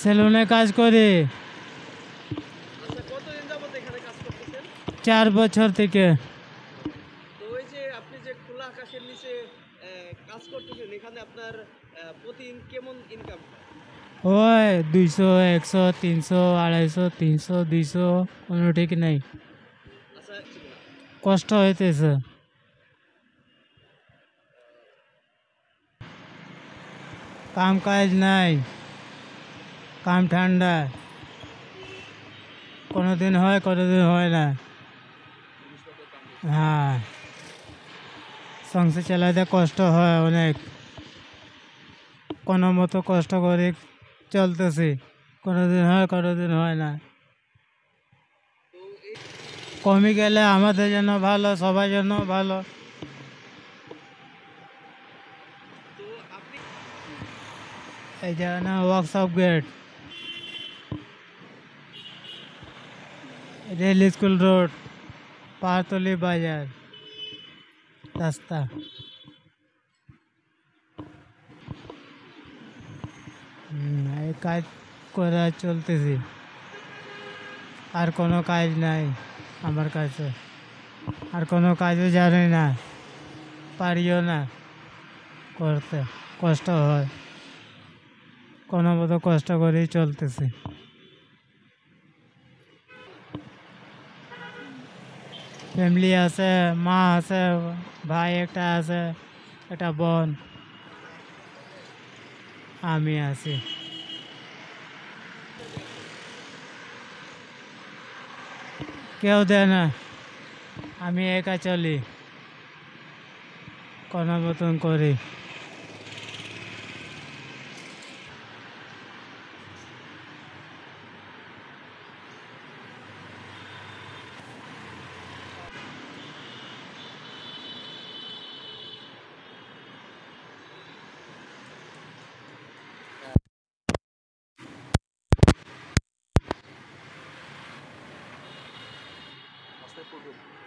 সেলুনে কাজ করি আচ্ছা, কতদিন যাবত এখানে কাজ করতেছেন? 4 বছর থেকে। তো ওই যে আপনি যে খোলা আকাশের নিচে কাজ করতেছেন, এখানে আপনার প্রতিদিন কেমন ইনকাম হয়? ওই 200, 100, 300, 250, 300, 200, কোনো ঠিক নেই। আচ্ছা, ছিল না। কষ্ট হইতেছে, কাম কাজ নাই, কাম ঠান্ডা, কোনোদিন হয় কোনোদিন হয় না। জিনিসপত্রের দাম বেশি। হ্যাঁ, সংসার চালাতে কষ্ট হয় অনেক, কোনো মতো কষ্ট করে চলতেছি, কোনোদিন হয় কোনোদিন হয় না। তো এই কমে গেলে আমাদের জন্য ভালো, সবার জন্য ভালো। তো আপনি এই যে না workshop gate, rail school road, Pahartali Bazar রাস্তা। এই কাজ করা চলতেছি, আর কোনো কাজ নাই আমার কাছে, আর কোনো কাজও জানি না, পারিও না করতে, কষ্ট হয়, কোনো মতো কষ্ট করেই চলতেছি। ফ্যামিলি আছে, মা আছে, ভাই একটা আছে, একটা বোন, আমি আছি। কেউ দেয় না, আমি একা চলি, কোনো মতন করি। রাস্তায় পড়বেন।